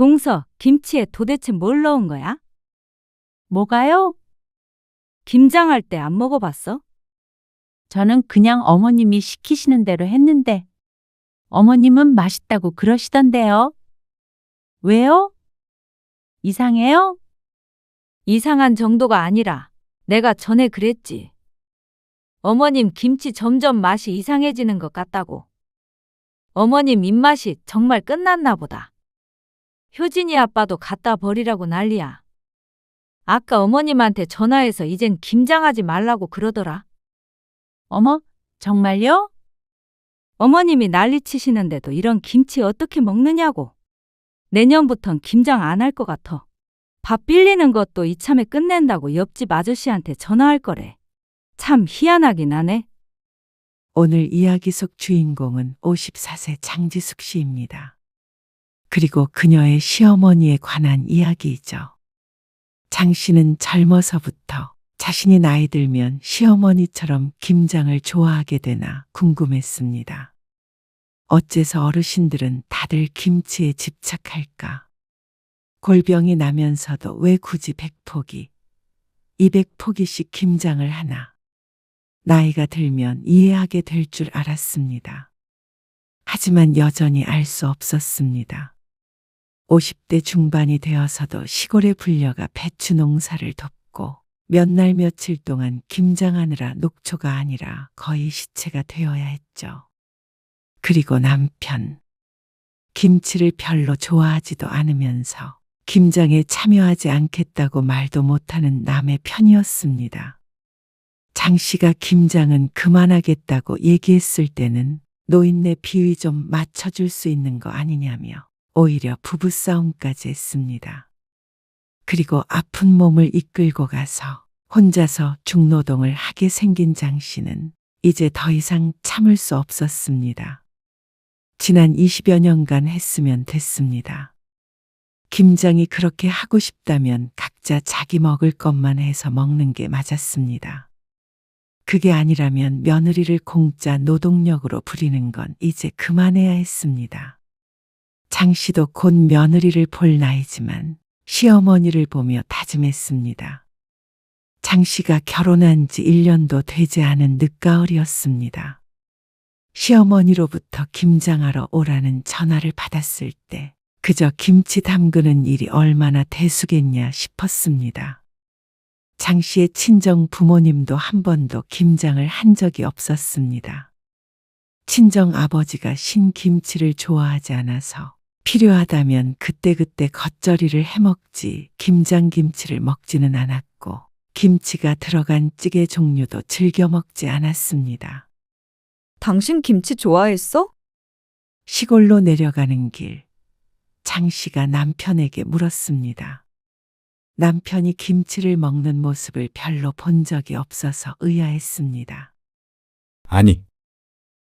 동서, 김치에 도대체 뭘 넣은 거야? 뭐가요? 김장할 때 안 먹어봤어? 저는 그냥 어머님이 시키시는 대로 했는데 어머님은 맛있다고 그러시던데요. 왜요? 이상해요? 이상한 정도가 아니라 내가 전에 그랬지. 어머님 김치 점점 맛이 이상해지는 것 같다고. 어머님 입맛이 정말 끝났나 보다. 효진이 아빠도 갖다 버리라고 난리야. 아까 어머님한테 전화해서 이젠 김장하지 말라고 그러더라. 어머, 정말요? 어머님이 난리 치시는데도 이런 김치 어떻게 먹느냐고. 내년부턴 김장 안 할 것 같아. 밥 빌리는 것도 이참에 끝낸다고 옆집 아저씨한테 전화할 거래. 참 희한하긴 하네. 오늘 이야기 속 주인공은 54세 장지숙 씨입니다. 그리고 그녀의 시어머니에 관한 이야기이죠. 장 씨는 젊어서부터 자신이 나이 들면 시어머니처럼 김장을 좋아하게 되나 궁금했습니다. 어째서 어르신들은 다들 김치에 집착할까? 골병이 나면서도 왜 굳이 100포기, 200포기씩 김장을 하나? 나이가 들면 이해하게 될 줄 알았습니다. 하지만 여전히 알 수 없었습니다. 50대 중반이 되어서도 시골에 불려가 배추 농사를 돕고 몇 날 며칠 동안 김장하느라 녹초가 아니라 거의 시체가 되어야 했죠. 그리고 남편. 김치를 별로 좋아하지도 않으면서 김장에 참여하지 않겠다고 말도 못하는 남의 편이었습니다. 장 씨가 김장은 그만하겠다고 얘기했을 때는 노인네 비위 좀 맞춰줄 수 있는 거 아니냐며 오히려 부부싸움까지 했습니다. 그리고 아픈 몸을 이끌고 가서 혼자서 중노동을 하게 생긴 장 씨는 이제 더 이상 참을 수 없었습니다. 지난 20여 년간 했으면 됐습니다. 김장이 그렇게 하고 싶다면 각자 자기 먹을 것만 해서 먹는 게 맞았습니다. 그게 아니라면 며느리를 공짜 노동력으로 부리는 건 이제 그만해야 했습니다. 장 씨도 곧 며느리를 볼 나이지만 시어머니를 보며 다짐했습니다. 장 씨가 결혼한 지 1년도 되지 않은 늦가을이었습니다. 시어머니로부터 김장하러 오라는 전화를 받았을 때 그저 김치 담그는 일이 얼마나 대수겠냐 싶었습니다. 장 씨의 친정 부모님도 한 번도 김장을 한 적이 없었습니다. 친정 아버지가 신김치를 좋아하지 않아서 필요하다면 그때그때 겉절이를 해먹지 김장김치를 먹지는 않았고 김치가 들어간 찌개 종류도 즐겨 먹지 않았습니다. 당신 김치 좋아했어? 시골로 내려가는 길, 장 씨가 남편에게 물었습니다. 남편이 김치를 먹는 모습을 별로 본 적이 없어서 의아했습니다. 아니,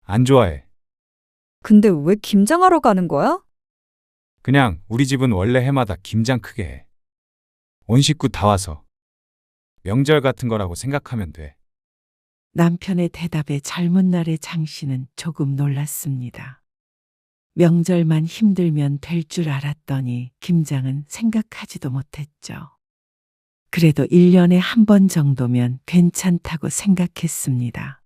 안 좋아해. 근데 왜 김장하러 가는 거야? 그냥 우리 집은 원래 해마다 김장 크게 해. 온 식구 다 와서. 명절 같은 거라고 생각하면 돼. 남편의 대답에 젊은 날의 장 씨는 조금 놀랐습니다. 명절만 힘들면 될 줄 알았더니 김장은 생각하지도 못했죠. 그래도 1년에 한 번 정도면 괜찮다고 생각했습니다.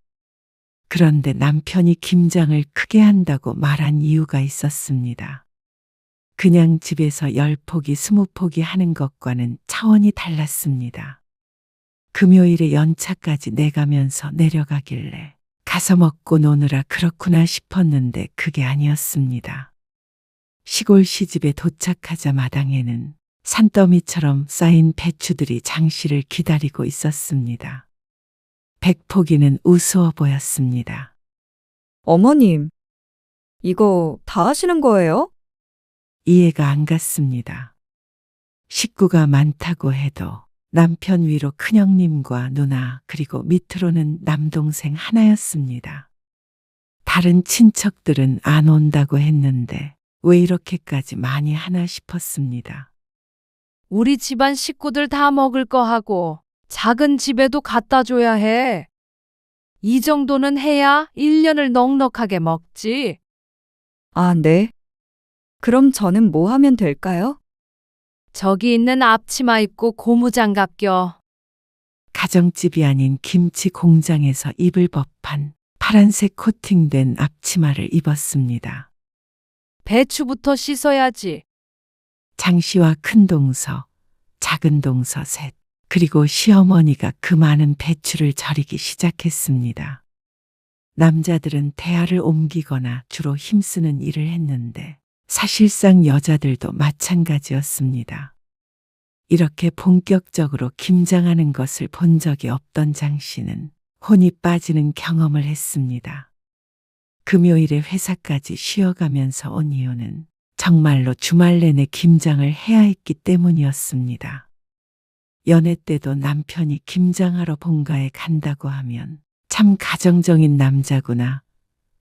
그런데 남편이 김장을 크게 한다고 말한 이유가 있었습니다. 그냥 집에서 10포기, 20포기 하는 것과는 차원이 달랐습니다. 금요일에 연차까지 내가면서 내려가길래 가서 먹고 노느라 그렇구나 싶었는데 그게 아니었습니다. 시골 시집에 도착하자 마당에는 산더미처럼 쌓인 배추들이 장 씨를 기다리고 있었습니다. 100포기는 우스워 보였습니다. 어머님, 이거 다 하시는 거예요? 이해가 안 갔습니다. 식구가 많다고 해도 남편 위로 큰형님과 누나 그리고 밑으로는 남동생 하나였습니다. 다른 친척들은 안 온다고 했는데 왜 이렇게까지 많이 하나 싶었습니다. 우리 집안 식구들 다 먹을 거 하고 작은 집에도 갖다 줘야 해. 이 정도는 해야 1년을 넉넉하게 먹지. 아, 네. 그럼 저는 뭐 하면 될까요? 저기 있는 앞치마 입고 고무장갑 껴. 가정집이 아닌 김치 공장에서 입을 법한 파란색 코팅된 앞치마를 입었습니다. 배추부터 씻어야지. 장 씨와 큰 동서, 작은 동서 셋, 그리고 시어머니가 그 많은 배추를 절이기 시작했습니다. 남자들은 대야를 옮기거나 주로 힘쓰는 일을 했는데 사실상 여자들도 마찬가지였습니다. 이렇게 본격적으로 김장하는 것을 본 적이 없던 장 씨는 혼이 빠지는 경험을 했습니다. 금요일에 회사까지 쉬어가면서 온 이유는 정말로 주말 내내 김장을 해야 했기 때문이었습니다. 연애 때도 남편이 김장하러 본가에 간다고 하면 참 가정적인 남자구나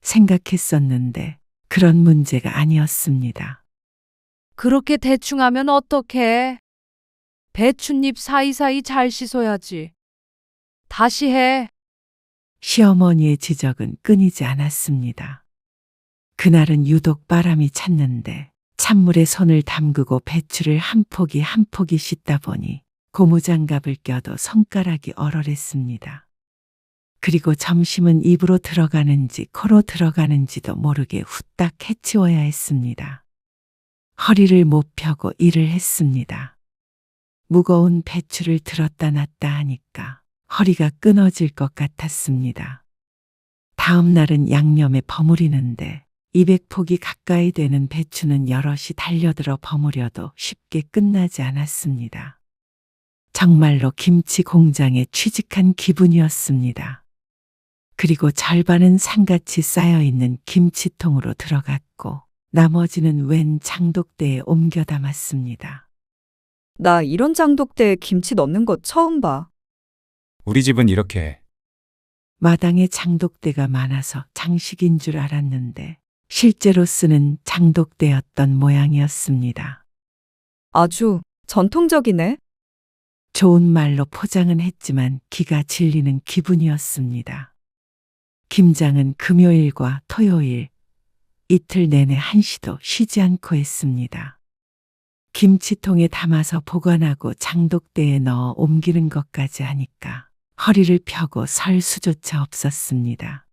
생각했었는데 그런 문제가 아니었습니다. 그렇게 대충 하면 어떡해? 배춧잎 사이사이 잘 씻어야지. 다시 해. 시어머니의 지적은 끊이지 않았습니다. 그날은 유독 바람이 찼는데 찬물에 손을 담그고 배추를 한 포기 한 포기 씻다 보니 고무장갑을 껴도 손가락이 얼얼했습니다. 그리고 점심은 입으로 들어가는지 코로 들어가는지도 모르게 후딱 해치워야 했습니다. 허리를 못 펴고 일을 했습니다. 무거운 배추를 들었다 놨다 하니까 허리가 끊어질 것 같았습니다. 다음 날은 양념에 버무리는데 200포기 가까이 되는 배추는 여럿이 달려들어 버무려도 쉽게 끝나지 않았습니다. 정말로 김치 공장에 취직한 기분이었습니다. 그리고 절반은 상같이 쌓여있는 김치통으로 들어갔고 나머지는 웬 장독대에 옮겨 담았습니다. 나 이런 장독대에 김치 넣는 거 처음 봐. 우리 집은 이렇게 해. 마당에 장독대가 많아서 장식인 줄 알았는데 실제로 쓰는 장독대였던 모양이었습니다. 아주 전통적이네. 좋은 말로 포장은 했지만 기가 질리는 기분이었습니다. 김장은 금요일과 토요일, 이틀 내내 한시도 쉬지 않고 했습니다. 김치통에 담아서 보관하고 장독대에 넣어 옮기는 것까지 하니까 허리를 펴고 설 수조차 없었습니다.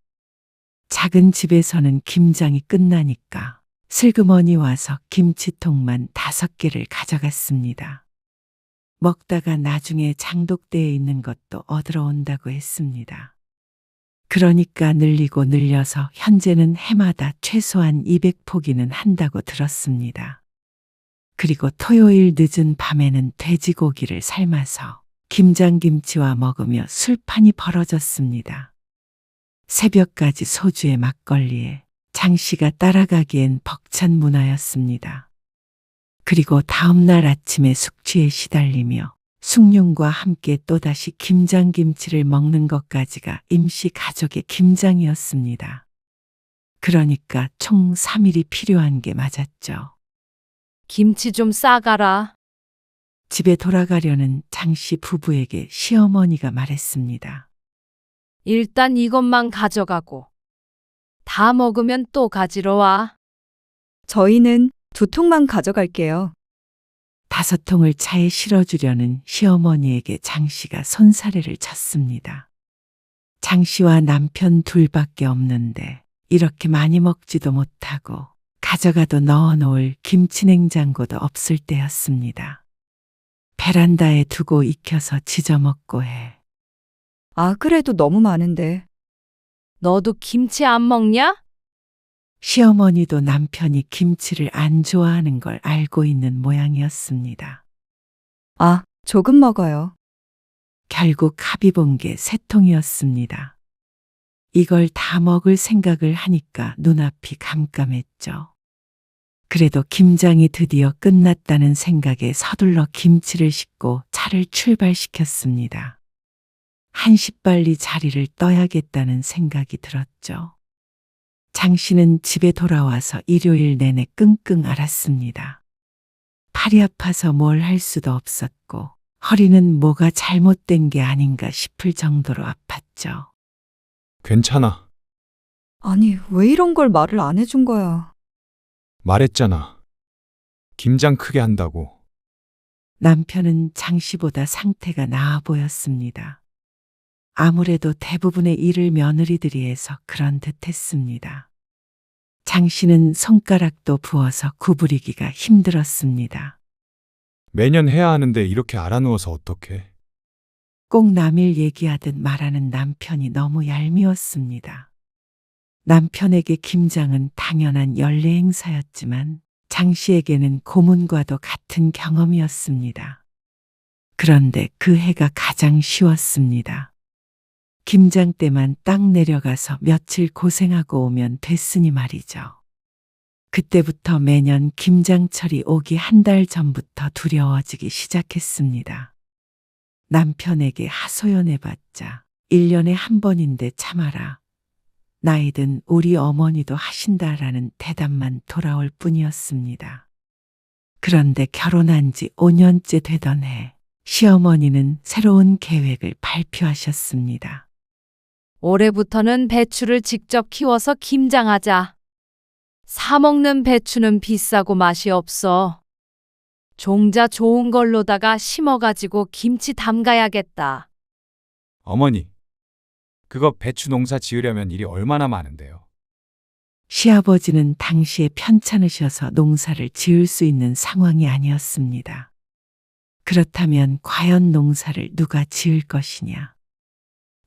작은 집에서는 김장이 끝나니까 슬그머니 와서 김치통만 5개를 가져갔습니다. 먹다가 나중에 장독대에 있는 것도 얻으러 온다고 했습니다. 그러니까 늘리고 늘려서 현재는 해마다 최소한 200포기는 한다고 들었습니다. 그리고 토요일 늦은 밤에는 돼지고기를 삶아서 김장김치와 먹으며 술판이 벌어졌습니다. 새벽까지 소주에 막걸리에 장씨가 따라가기엔 벅찬 문화였습니다. 그리고 다음 날 아침에 숙취에 시달리며 숭늉과 함께 또다시 김장김치를 먹는 것까지가 임시 가족의 김장이었습니다. 그러니까 총 3일이 필요한 게 맞았죠. 김치 좀 싸가라. 집에 돌아가려는 장씨 부부에게 시어머니가 말했습니다. 일단 이것만 가져가고. 다 먹으면 또 가지러 와. 저희는 2통만 가져갈게요. 5통을 차에 실어주려는 시어머니에게 장씨가 손사래를 쳤습니다. 장씨와 남편 둘밖에 없는데 이렇게 많이 먹지도 못하고 가져가도 넣어놓을 김치냉장고도 없을 때였습니다. 베란다에 두고 익혀서 지져먹고 해. 아, 그래도 너무 많은데. 너도 김치 안 먹냐? 시어머니도 남편이 김치를 안 좋아하는 걸 알고 있는 모양이었습니다. 아, 조금 먹어요. 결국 합의 본 게 3통이었습니다. 이걸 다 먹을 생각을 하니까 눈앞이 깜깜했죠. 그래도 김장이 드디어 끝났다는 생각에 서둘러 김치를 싣고 차를 출발시켰습니다. 한시빨리 자리를 떠야겠다는 생각이 들었죠. 장씨는 집에 돌아와서 일요일 내내 끙끙 앓았습니다. 팔이 아파서 뭘 할 수도 없었고 허리는 뭐가 잘못된 게 아닌가 싶을 정도로 아팠죠. 괜찮아. 아니, 왜 이런 걸 말을 안 해준 거야? 말했잖아. 김장 크게 한다고. 남편은 장 씨보다 상태가 나아 보였습니다. 아무래도 대부분의 일을 며느리들이 해서 그런 듯 했습니다. 장 씨는 손가락도 부어서 구부리기가 힘들었습니다. 매년 해야 하는데 이렇게 알아누워서 어떡해. 꼭 남일 얘기하듯 말하는 남편이 너무 얄미웠습니다. 남편에게 김장은 당연한 연례 행사였지만 장 씨에게는 고문과도 같은 경험이었습니다. 그런데 그 해가 가장 쉬웠습니다. 김장 때만 딱 내려가서 며칠 고생하고 오면 됐으니 말이죠. 그때부터 매년 김장철이 오기 한 달 전부터 두려워지기 시작했습니다. 남편에게 하소연해봤자 1년에 한 번인데 참아라. 나이든 우리 어머니도 하신다라는 대답만 돌아올 뿐이었습니다. 그런데 결혼한 지 5년째 되던 해, 시어머니는 새로운 계획을 발표하셨습니다. 올해부터는 배추를 직접 키워서 김장하자. 사 먹는 배추는 비싸고 맛이 없어. 종자 좋은 걸로다가 심어가지고 김치 담가야겠다. 어머니, 그거 배추 농사 지으려면 일이 얼마나 많은데요. 시아버지는 당시에 편찮으셔서 농사를 지을 수 있는 상황이 아니었습니다. 그렇다면 과연 농사를 누가 지을 것이냐?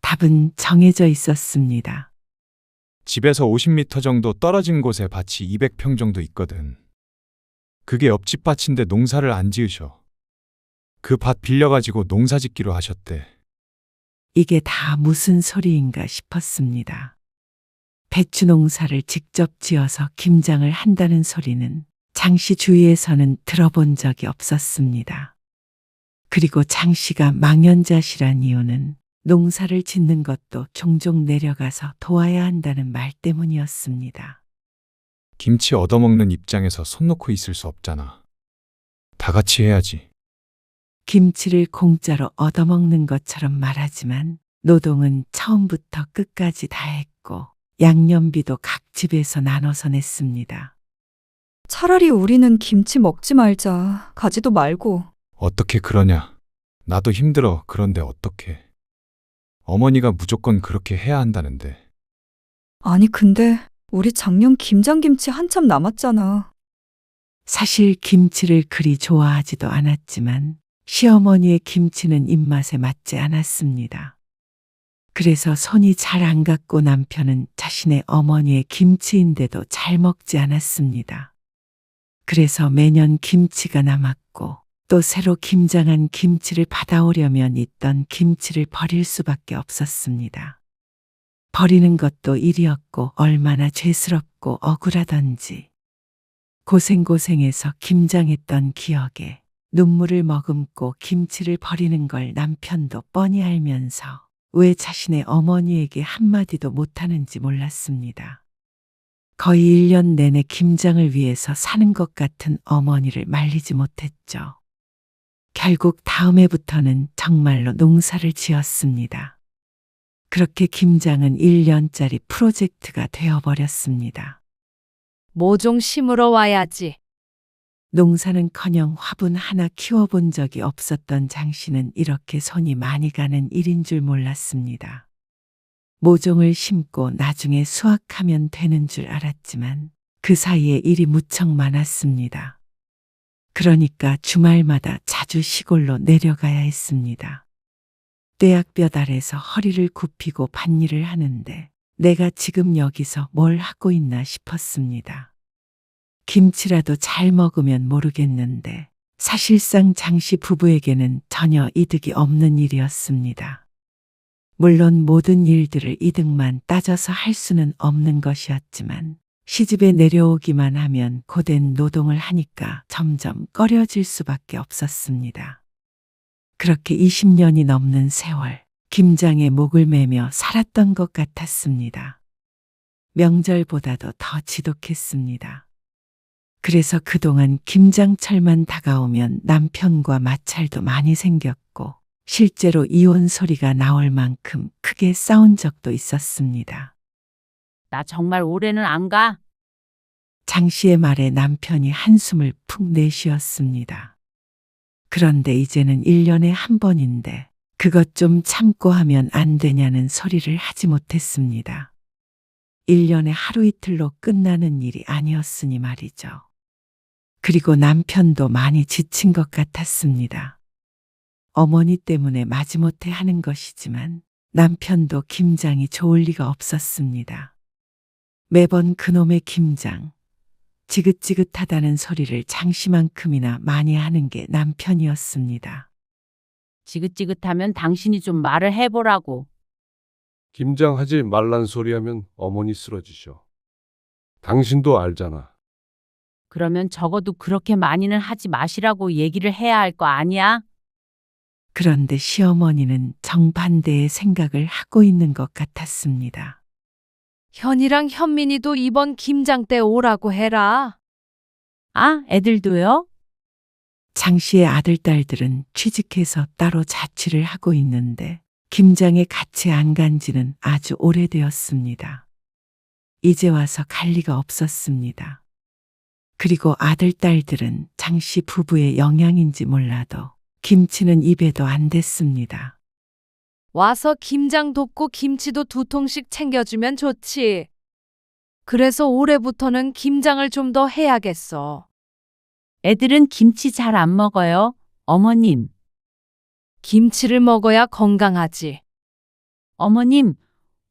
답은 정해져 있었습니다. 집에서 50m 정도 떨어진 곳에 밭이 200평 정도 있거든. 그게 옆집 밭인데 농사를 안 지으셔. 그 밭 빌려가지고 농사 짓기로 하셨대. 이게 다 무슨 소리인가 싶었습니다. 배추 농사를 직접 지어서 김장을 한다는 소리는 장씨 주위에서는 들어본 적이 없었습니다. 그리고 장씨가 망연자실한 이유는 농사를 짓는 것도 종종 내려가서 도와야 한다는 말 때문이었습니다. 김치 얻어먹는 입장에서 손 놓고 있을 수 없잖아. 다 같이 해야지. 김치를 공짜로 얻어먹는 것처럼 말하지만 노동은 처음부터 끝까지 다 했고 양념비도 각 집에서 나눠서 냈습니다. 차라리 우리는 김치 먹지 말자. 가지도 말고. 어떻게 그러냐. 나도 힘들어. 그런데 어떡해. 어머니가 무조건 그렇게 해야 한다는데. 아니 근데 우리 작년 김장김치 한참 남았잖아. 사실 김치를 그리 좋아하지도 않았지만 시어머니의 김치는 입맛에 맞지 않았습니다. 그래서 손이 잘 안 갔고 남편은 자신의 어머니의 김치인데도 잘 먹지 않았습니다. 그래서 매년 김치가 남았고 또 새로 김장한 김치를 받아오려면 있던 김치를 버릴 수밖에 없었습니다. 버리는 것도 일이었고 얼마나 죄스럽고 억울하던지. 고생고생해서 김장했던 기억에 눈물을 머금고 김치를 버리는 걸 남편도 뻔히 알면서 왜 자신의 어머니에게 한마디도 못하는지 몰랐습니다. 거의 1년 내내 김장을 위해서 사는 것 같은 어머니를 말리지 못했죠. 결국 다음 해부터는 정말로 농사를 지었습니다. 그렇게 김장은 1년짜리 프로젝트가 되어버렸습니다. 모종 심으러 와야지. 농사는커녕 화분 하나 키워본 적이 없었던 장 씨는 이렇게 손이 많이 가는 일인 줄 몰랐습니다. 모종을 심고 나중에 수확하면 되는 줄 알았지만 그 사이에 일이 무척 많았습니다. 그러니까 주말마다 자주 시골로 내려가야 했습니다. 떼약볕 아래서 허리를 굽히고 밭일을 하는데 내가 지금 여기서 뭘 하고 있나 싶었습니다. 김치라도 잘 먹으면 모르겠는데 사실상 장씨 부부에게는 전혀 이득이 없는 일이었습니다. 물론 모든 일들을 이득만 따져서 할 수는 없는 것이었지만 시집에 내려오기만 하면 고된 노동을 하니까 점점 꺼려질 수밖에 없었습니다. 그렇게 20년이 넘는 세월, 김장에 목을 매며 살았던 것 같았습니다. 명절보다도 더 지독했습니다. 그래서 그동안 김장철만 다가오면 남편과 마찰도 많이 생겼고 실제로 이혼 소리가 나올 만큼 크게 싸운 적도 있었습니다. 나 정말 올해는 안 가. 장 씨의 말에 남편이 한숨을 푹 내쉬었습니다. 그런데 이제는 1년에 한 번인데 그것 좀 참고 하면 안 되냐는 소리를 하지 못했습니다. 1년에 하루 이틀로 끝나는 일이 아니었으니 말이죠. 그리고 남편도 많이 지친 것 같았습니다. 어머니 때문에 마지못해 하는 것이지만 남편도 김장이 좋을 리가 없었습니다. 매번 그놈의 김장, 지긋지긋하다는 소리를 장씨만큼이나 많이 하는 게 남편이었습니다. 지긋지긋하면 당신이 좀 말을 해보라고. 김장하지 말란 소리 하면 어머니 쓰러지셔. 당신도 알잖아. 그러면 적어도 그렇게 많이는 하지 마시라고 얘기를 해야 할 거 아니야? 그런데 시어머니는 정반대의 생각을 하고 있는 것 같았습니다. 현이랑 현민이도 이번 김장 때 오라고 해라. 아, 애들도요? 장 씨의 아들, 딸들은 취직해서 따로 자취를 하고 있는데 김장에 같이 안 간 지는 아주 오래되었습니다. 이제 와서 갈 리가 없었습니다. 그리고 아들, 딸들은 장 씨 부부의 영향인지 몰라도 김치는 입에도 안 댔습니다. 와서 김장 돕고 김치도 2통씩 챙겨주면 좋지. 그래서 올해부터는 김장을 좀 더 해야겠어. 애들은 김치 잘 안 먹어요, 어머님. 김치를 먹어야 건강하지. 어머님,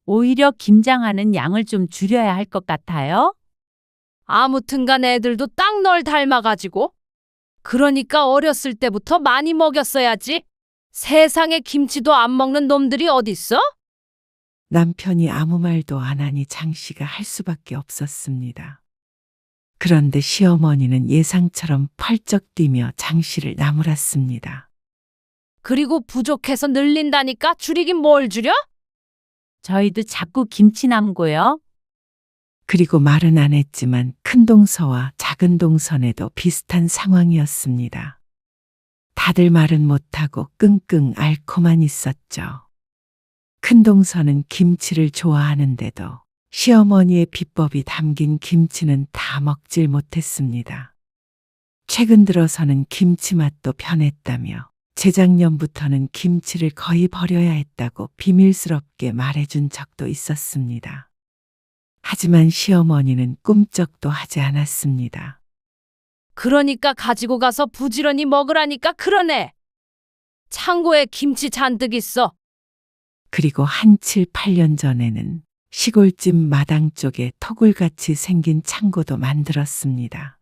오히려 김장하는 양을 좀 줄여야 할 것 같아요? 아무튼간 애들도 딱 널 닮아가지고. 그러니까 어렸을 때부터 많이 먹였어야지. 세상에 김치도 안 먹는 놈들이 어딨어? 남편이 아무 말도 안 하니 장 씨가 할 수밖에 없었습니다. 그런데 시어머니는 예상처럼 펄쩍 뛰며 장 씨를 나무랐습니다. 그리고 부족해서 늘린다니까 줄이긴 뭘 줄여? 저희도 자꾸 김치 남고요. 그리고 말은 안 했지만 큰 동서와 작은 동선에도 비슷한 상황이었습니다. 다들 말은 못하고 끙끙 앓고만 있었죠. 큰 동서는 김치를 좋아하는데도 시어머니의 비법이 담긴 김치는 다 먹질 못했습니다. 최근 들어서는 김치 맛도 변했다며 재작년부터는 김치를 거의 버려야 했다고 비밀스럽게 말해준 적도 있었습니다. 하지만 시어머니는 꿈쩍도 하지 않았습니다. 그러니까 가지고 가서 부지런히 먹으라니까 그러네. 창고에 김치 잔뜩 있어. 그리고 한 7, 8년 전에는 시골집 마당 쪽에 토굴같이 생긴 창고도 만들었습니다.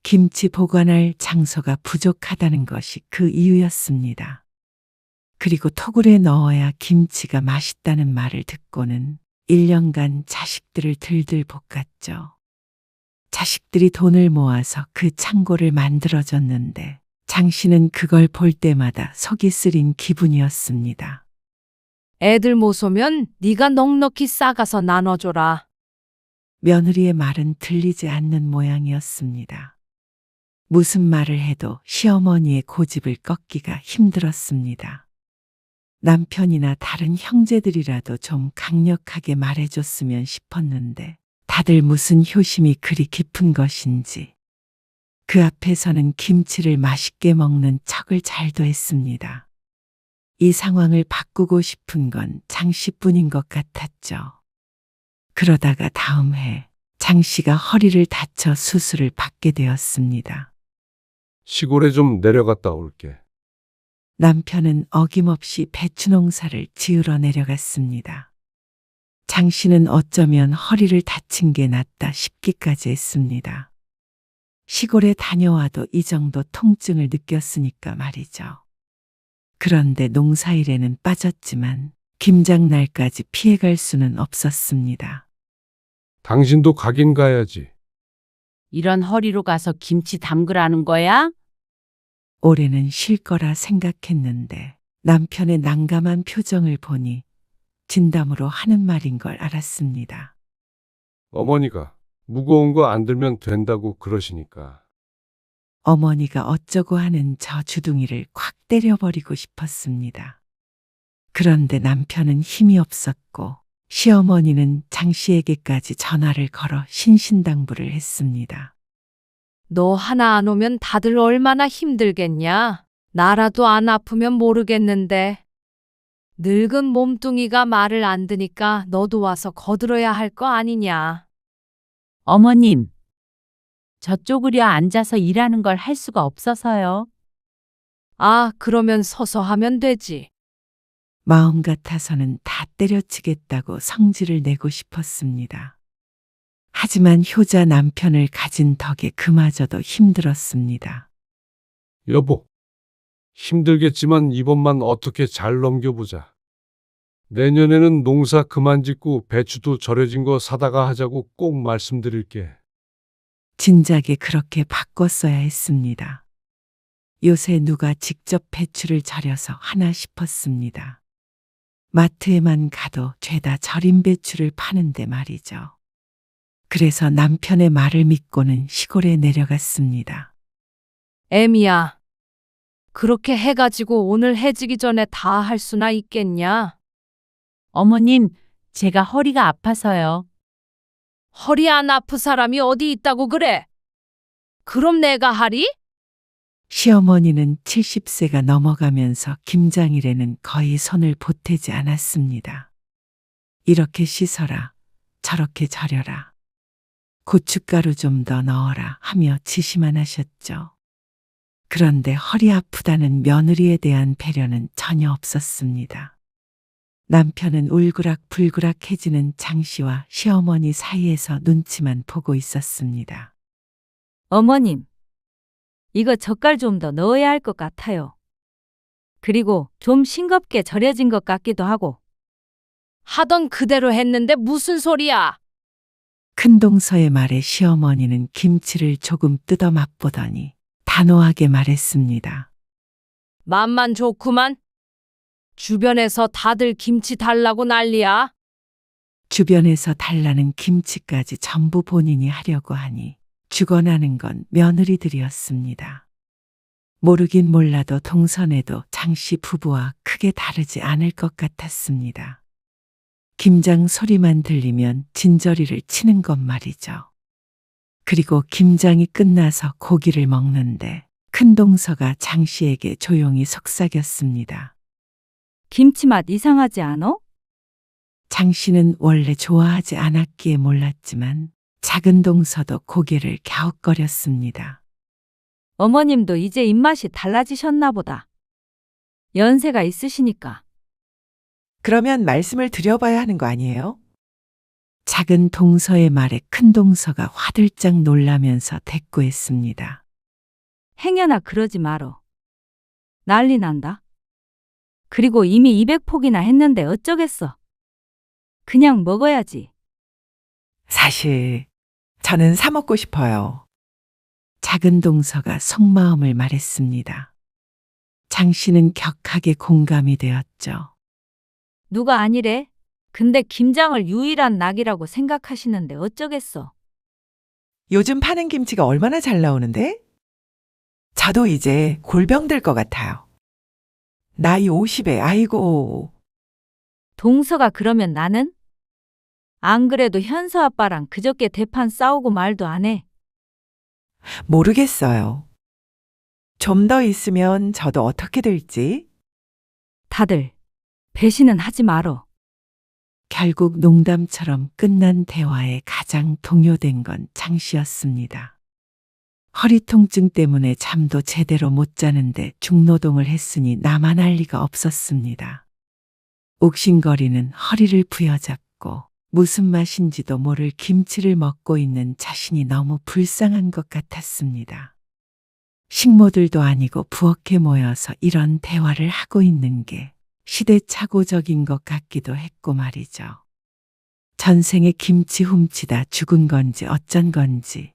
김치 보관할 장소가 부족하다는 것이 그 이유였습니다. 그리고 토굴에 넣어야 김치가 맛있다는 말을 듣고는 1년간 자식들을 들들 볶았죠. 자식들이 돈을 모아서 그 창고를 만들어줬는데 장 씨는 그걸 볼 때마다 속이 쓰린 기분이었습니다. 애들 못 오면 네가 넉넉히 싸가서 나눠줘라. 며느리의 말은 들리지 않는 모양이었습니다. 무슨 말을 해도 시어머니의 고집을 꺾기가 힘들었습니다. 남편이나 다른 형제들이라도 좀 강력하게 말해줬으면 싶었는데 다들 무슨 효심이 그리 깊은 것인지 그 앞에서는 김치를 맛있게 먹는 척을 잘도 했습니다. 이 상황을 바꾸고 싶은 건 장 씨뿐인 것 같았죠. 그러다가 다음 해 장 씨가 허리를 다쳐 수술을 받게 되었습니다. 시골에 좀 내려갔다 올게. 남편은 어김없이 배추 농사를 지으러 내려갔습니다. 장 씨는 어쩌면 허리를 다친 게 낫다 싶기까지 했습니다. 시골에 다녀와도 이 정도 통증을 느꼈으니까 말이죠. 그런데 농사일에는 빠졌지만 김장날까지 피해갈 수는 없었습니다. 당신도 가긴 가야지. 이런 허리로 가서 김치 담그라는 거야? 올해는 쉴 거라 생각했는데 남편의 난감한 표정을 보니 진담으로 하는 말인 걸 알았습니다. 어머니가 무거운 거 안 들면 된다고 그러시니까. 어머니가 어쩌고 하는 저 주둥이를 콱 때려버리고 싶었습니다. 그런데 남편은 힘이 없었고 시어머니는 장 씨에게까지 전화를 걸어 신신당부를 했습니다. 너 하나 안 오면 다들 얼마나 힘들겠냐? 나라도 안 아프면 모르겠는데. 늙은 몸뚱이가 말을 안 듣니까 너도 와서 거들어야 할 거 아니냐? 어머님, 저 쪼그려 앉아서 일하는 걸 할 수가 없어서요. 아, 그러면 서서 하면 되지. 마음 같아서는 다 때려치겠다고 성질을 내고 싶었습니다. 하지만 효자 남편을 가진 덕에 그마저도 힘들었습니다. 여보, 힘들겠지만 이번만 어떻게 잘 넘겨보자. 내년에는 농사 그만 짓고 배추도 절여진 거 사다가 하자고 꼭 말씀드릴게. 진작에 그렇게 바꿨어야 했습니다. 요새 누가 직접 배추를 절여서 하나 싶었습니다. 마트에만 가도 죄다 절인 배추를 파는데 말이죠. 그래서 남편의 말을 믿고는 시골에 내려갔습니다. 애미야, 그렇게 해가지고 오늘 해지기 전에 다 할 수나 있겠냐? 어머님, 제가 허리가 아파서요. 허리 안 아픈 사람이 어디 있다고 그래? 그럼 내가 하리? 시어머니는 70세가 넘어가면서 김장일에는 거의 손을 보태지 않았습니다. 이렇게 씻어라, 저렇게 절여라, 고춧가루 좀 더 넣어라 하며 지시만 하셨죠. 그런데 허리 아프다는 며느리에 대한 배려는 전혀 없었습니다. 남편은 울그락불그락해지는 장 씨와 시어머니 사이에서 눈치만 보고 있었습니다. 어머님, 이거 젓갈 좀 더 넣어야 할 것 같아요. 그리고 좀 싱겁게 절여진 것 같기도 하고. 하던 그대로 했는데 무슨 소리야? 큰동서의 말에 시어머니는 김치를 조금 뜯어 맛보더니 단호하게 말했습니다. 맘만 좋구만. 주변에서 다들 김치 달라고 난리야. 주변에서 달라는 김치까지 전부 본인이 하려고 하니 죽어나는 건 며느리들이었습니다. 모르긴 몰라도 동선에도 장씨 부부와 크게 다르지 않을 것 같았습니다. 김장 소리만 들리면 진저리를 치는 것 말이죠. 그리고 김장이 끝나서 고기를 먹는데 큰동서가 장씨에게 조용히 속삭였습니다. 김치 맛 이상하지 않어? 장씨는 원래 좋아하지 않았기에 몰랐지만 작은 동서도 고개를 갸웃거렸습니다. 어머님도 이제 입맛이 달라지셨나 보다. 연세가 있으시니까. 그러면 말씀을 드려봐야 하는 거 아니에요? 작은 동서의 말에 큰 동서가 화들짝 놀라면서 대꾸했습니다. 행여나 그러지 말어. 난리 난다. 그리고 이미 200폭이나 했는데 어쩌겠어. 그냥 먹어야지. 사실 저는 사 먹고 싶어요. 작은 동서가 속마음을 말했습니다. 장 씨는 격하게 공감이 되었죠. 누가 아니래? 근데 김장을 유일한 낙이라고 생각하시는데 어쩌겠어. 요즘 파는 김치가 얼마나 잘 나오는데? 저도 이제 골병 들 것 같아요. 나이 50에 아이고. 동서가 그러면 나는? 안 그래도 현서 아빠랑 그저께 대판 싸우고 말도 안 해. 모르겠어요. 좀 더 있으면 저도 어떻게 될지. 다들 배신은 하지 말어. 결국 농담처럼 끝난 대화에 가장 동요된 건 장 씨였습니다. 허리 통증 때문에 잠도 제대로 못 자는데 중노동을 했으니 나만 할 리가 없었습니다. 욱신거리는 허리를 부여잡고 무슨 맛인지도 모를 김치를 먹고 있는 자신이 너무 불쌍한 것 같았습니다. 식모들도 아니고 부엌에 모여서 이런 대화를 하고 있는 게 시대착오적인 것 같기도 했고 말이죠. 전생에 김치 훔치다 죽은 건지 어쩐 건지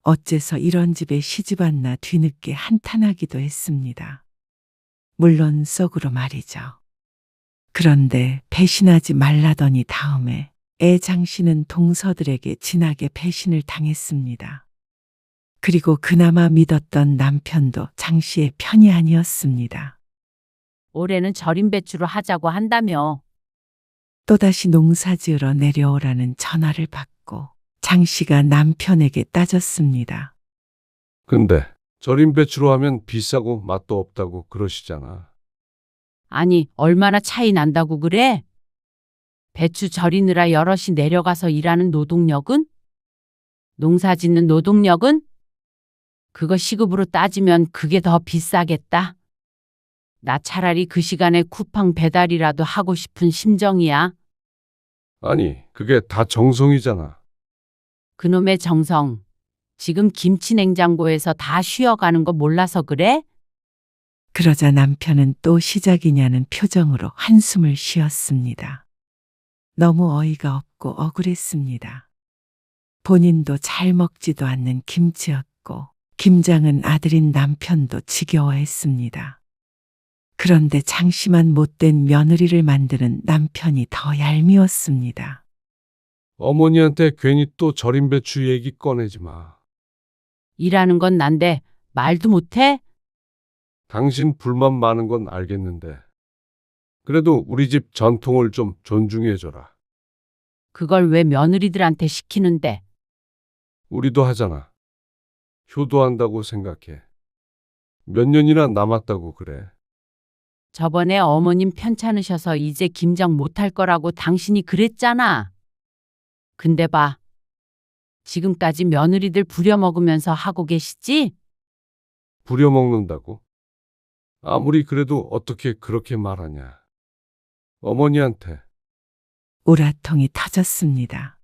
어째서 이런 집에 시집 왔나 뒤늦게 한탄하기도 했습니다. 물론 속으로 말이죠. 그런데 배신하지 말라더니 다음에 애 장씨는 동서들에게 진하게 배신을 당했습니다. 그리고 그나마 믿었던 남편도 장씨의 편이 아니었습니다. 올해는 절임 배추로 하자고 한다며. 또다시 농사 지으러 내려오라는 전화를 받고 장 씨가 남편에게 따졌습니다. 근데 절임 배추로 하면 비싸고 맛도 없다고 그러시잖아. 아니, 얼마나 차이 난다고 그래? 배추 절이느라 여럿이 내려가서 일하는 노동력은? 농사 짓는 노동력은? 그거 시급으로 따지면 그게 더 비싸겠다. 나 차라리 그 시간에 쿠팡 배달이라도 하고 싶은 심정이야. 아니, 그게 다 정성이잖아. 그놈의 정성. 지금 김치 냉장고에서 다 쉬어가는 거 몰라서 그래? 그러자 남편은 또 시작이냐는 표정으로 한숨을 쉬었습니다. 너무 어이가 없고 억울했습니다. 본인도 잘 먹지도 않는 김치였고 김장은 아들인 남편도 지겨워했습니다. 그런데 장심한 못된 며느리를 만드는 남편이 더 얄미웠습니다. 어머니한테 괜히 또 절임 배추 얘기 꺼내지 마. 일하는 건 난데 말도 못해? 당신 불만 많은 건 알겠는데. 그래도 우리 집 전통을 좀 존중해줘라. 그걸 왜 며느리들한테 시키는데? 우리도 하잖아. 효도한다고 생각해. 몇 년이나 남았다고 그래. 저번에 어머님 편찮으셔서 이제 김장 못할 거라고 당신이 그랬잖아. 근데 봐. 지금까지 며느리들 부려먹으면서 하고 계시지? 부려먹는다고? 아무리 그래도 어떻게 그렇게 말하냐. 어머니한테. 우라통이 터졌습니다.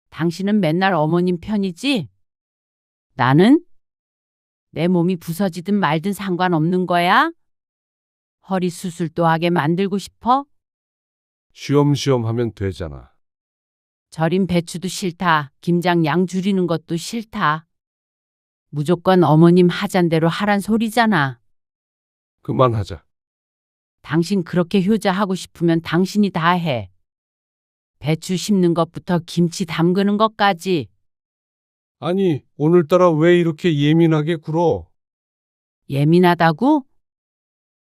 당신은 맨날 어머님 편이지? 나는? 내 몸이 부서지든 말든 상관없는 거야? 허리 수술도 하게 만들고 싶어? 쉬엄쉬엄 하면 되잖아. 절인 배추도 싫다. 김장 양 줄이는 것도 싫다. 무조건 어머님 하잔대로 하란 소리잖아. 그만하자. 당신 그렇게 효자하고 싶으면 당신이 다 해. 배추 심는 것부터 김치 담그는 것까지. 아니, 오늘따라 왜 이렇게 예민하게 굴어? 예민하다고?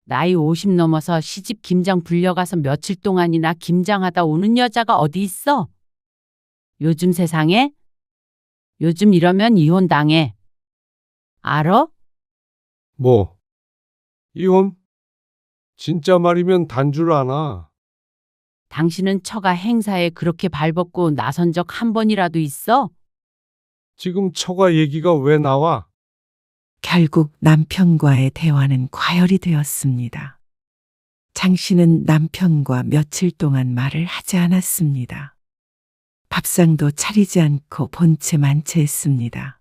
나이 50 넘어서 시집 김장 불려가서 며칠 동안이나 김장하다 오는 여자가 어디 있어? 요즘 세상에? 요즘 이러면 이혼당해. 알아? 뭐? 이혼? 진짜 말이면 단 줄 아나. 당신은 처가 행사에 그렇게 발벗고 나선 적 한 번이라도 있어? 지금 처가 얘기가 왜 나와? 결국 남편과의 대화는 과열이 되었습니다. 장 씨는 남편과 며칠 동안 말을 하지 않았습니다. 밥상도 차리지 않고 본체 만체했습니다.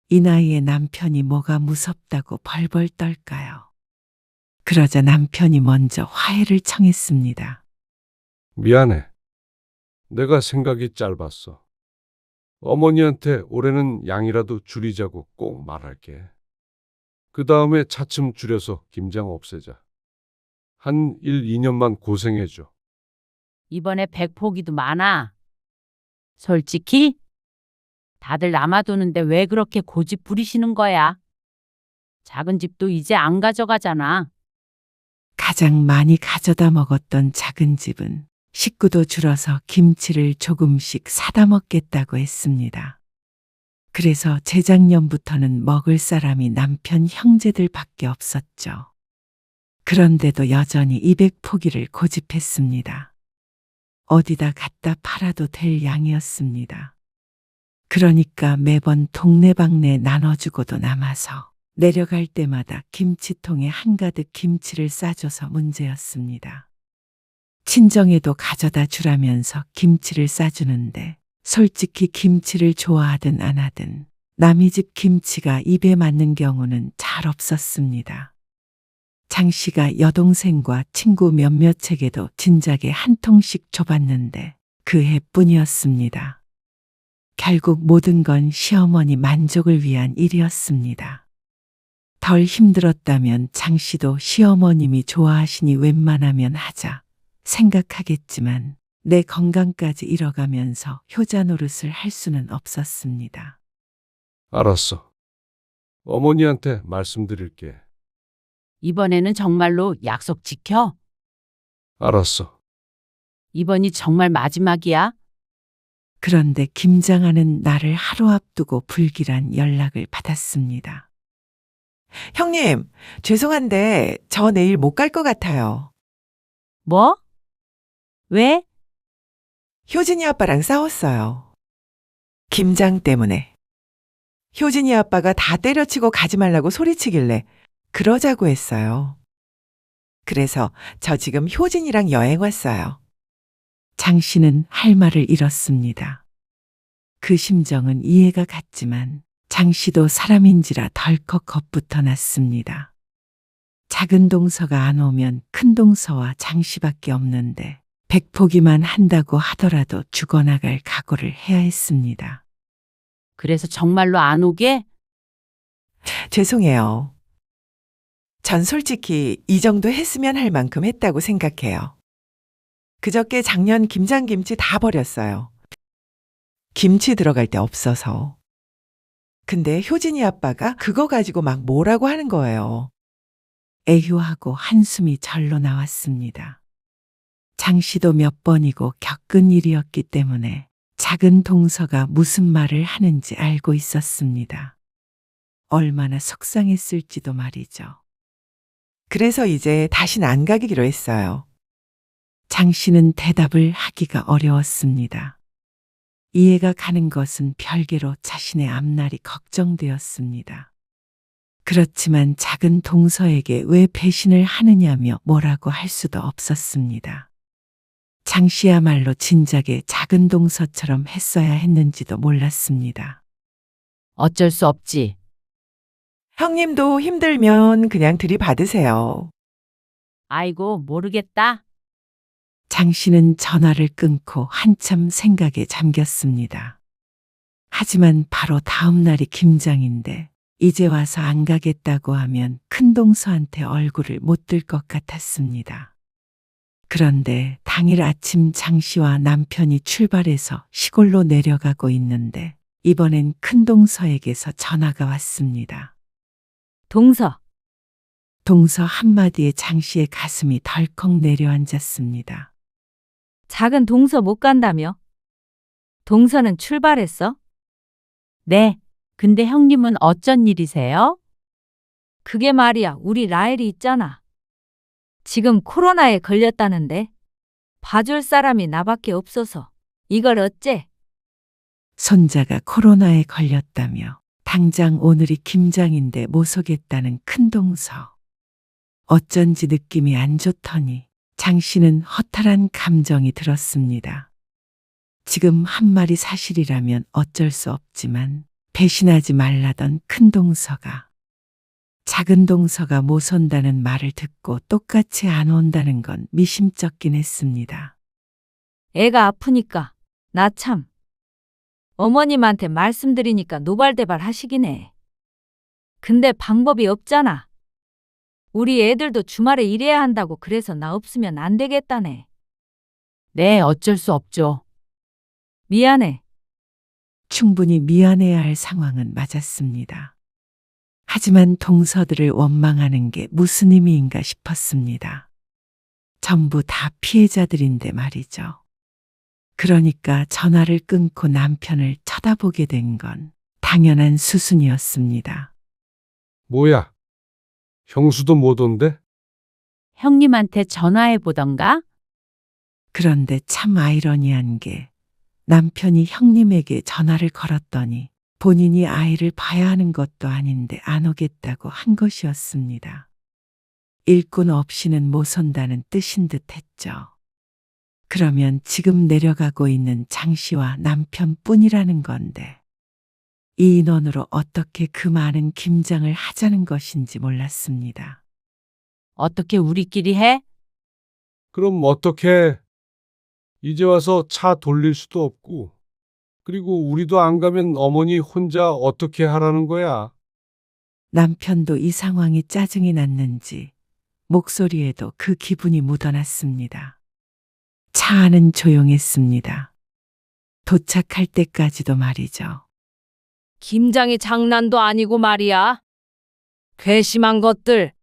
이 나이에 남편이 뭐가 무섭다고 벌벌 떨까요? 그러자 남편이 먼저 화해를 청했습니다. 미안해. 내가 생각이 짧았어. 어머니한테 올해는 양이라도 줄이자고 꼭 말할게. 그 다음에 차츰 줄여서 김장 없애자. 한 1, 2년만 고생해줘. 이번에 백포기도 많아. 솔직히 다들 남아도는데 왜 그렇게 고집 부리시는 거야? 작은 집도 이제 안 가져가잖아. 가장 많이 가져다 먹었던 작은 집은 식구도 줄어서 김치를 조금씩 사다 먹겠다고 했습니다. 그래서 재작년부터는 먹을 사람이 남편 형제들밖에 없었죠. 그런데도 여전히 200포기를 고집했습니다. 어디다 갖다 팔아도 될 양이었습니다. 그러니까 매번 동네방네 나눠주고도 남아서 내려갈 때마다 김치통에 한가득 김치를 싸줘서 문제였습니다. 친정에도 가져다 주라면서 김치를 싸주는데 솔직히 김치를 좋아하든 안 하든 남의 집 김치가 입에 맞는 경우는 잘 없었습니다. 장 씨가 여동생과 친구 몇몇에게도 진작에 한 통씩 줘봤는데 그 해뿐이었습니다. 결국 모든 건 시어머니 만족을 위한 일이었습니다. 덜 힘들었다면 장 씨도 시어머님이 좋아하시니 웬만하면 하자 생각하겠지만 내 건강까지 잃어가면서 효자 노릇을 할 수는 없었습니다. 알았어. 어머니한테 말씀드릴게. 이번에는 정말로 약속 지켜? 알았어. 이번이 정말 마지막이야? 그런데 김장하는 날을 하루 앞두고 불길한 연락을 받았습니다. 형님, 죄송한데 저 내일 못 갈 것 같아요. 뭐? 왜? 효진이 아빠랑 싸웠어요. 김장 때문에. 효진이 아빠가 다 때려치고 가지 말라고 소리치길래 그러자고 했어요. 그래서 저 지금 효진이랑 여행 왔어요. 장 씨는 할 말을 잃었습니다. 그 심정은 이해가 갔지만 장 씨도 사람인지라 덜컥 겁부터 났습니다. 작은 동서가 안 오면 큰 동서와 장 씨밖에 없는데 백포기만 한다고 하더라도 죽어나갈 각오를 해야 했습니다. 그래서 정말로 안 오게? 죄송해요. 전 솔직히 이 정도 했으면 할 만큼 했다고 생각해요. 그저께 작년 김장김치 다 버렸어요. 김치 들어갈 데 없어서. 근데 효진이 아빠가 그거 가지고 막 뭐라고 하는 거예요. 애휴하고 한숨이 절로 나왔습니다. 장 씨도 몇 번이고 겪은 일이었기 때문에 작은 동서가 무슨 말을 하는지 알고 있었습니다. 얼마나 속상했을지도 말이죠. 그래서 이제 다신 안 가기로 했어요. 장 씨는 대답을 하기가 어려웠습니다. 이해가 가는 것은 별개로 자신의 앞날이 걱정되었습니다. 그렇지만 작은 동서에게 왜 배신을 하느냐며 뭐라고 할 수도 없었습니다. 장 씨야말로 진작에 작은 동서처럼 했어야 했는지도 몰랐습니다. 어쩔 수 없지. 형님도 힘들면 그냥 들이받으세요. 아이고, 모르겠다. 장 씨는 전화를 끊고 한참 생각에 잠겼습니다. 하지만 바로 다음 날이 김장인데 이제 와서 안 가겠다고 하면 큰동서한테 얼굴을 못 들 것 같았습니다. 그런데 당일 아침 장 씨와 남편이 출발해서 시골로 내려가고 있는데 이번엔 큰동서에게서 전화가 왔습니다. 동서, 동서 한마디에 장 씨의 가슴이 덜컥 내려앉았습니다. 작은 동서 못 간다며? 동서는 출발했어? 네. 근데 형님은 어쩐 일이세요? 그게 말이야, 우리 라헬이 있잖아. 지금 코로나에 걸렸다는데 봐줄 사람이 나밖에 없어서 이걸 어째? 손자가 코로나에 걸렸다며 당장 오늘이 김장인데 못 오겠다는 큰동서. 어쩐지 느낌이 안 좋더니 장 씨는 허탈한 감정이 들었습니다. 지금 한 말이 사실이라면 어쩔 수 없지만 배신하지 말라던 큰동서가 작은 동서가 못 온다는 말을 듣고 똑같이 안 온다는 건 미심쩍긴 했습니다. 애가 아프니까 나 참. 어머님한테 말씀드리니까 노발대발 하시긴 해. 근데 방법이 없잖아. 우리 애들도 주말에 일해야 한다고 그래서 나 없으면 안 되겠다네. 네, 어쩔 수 없죠. 미안해. 충분히 미안해야 할 상황은 맞았습니다. 하지만 동서들을 원망하는 게 무슨 의미인가 싶었습니다. 전부 다 피해자들인데 말이죠. 그러니까 전화를 끊고 남편을 쳐다보게 된 건 당연한 수순이었습니다. 뭐야? 형수도 못 온대? 형님한테 전화해 보던가? 그런데 참 아이러니한 게 남편이 형님에게 전화를 걸었더니 본인이 아이를 봐야 하는 것도 아닌데 안 오겠다고 한 것이었습니다. 일꾼 없이는 못 온다는 뜻인 듯 했죠. 그러면 지금 내려가고 있는 장 씨와 남편뿐이라는 건데 이 인원으로 어떻게 그 많은 김장을 하자는 것인지 몰랐습니다. 어떻게 우리끼리 해? 그럼 어떡해? 이제 와서 차 돌릴 수도 없고. 그리고 우리도 안 가면 어머니 혼자 어떻게 하라는 거야? 남편도 이 상황이 짜증이 났는지 목소리에도 그 기분이 묻어났습니다. 차 안은 조용했습니다. 도착할 때까지도 말이죠. 김장이 장난도 아니고 말이야. 괘씸한 것들.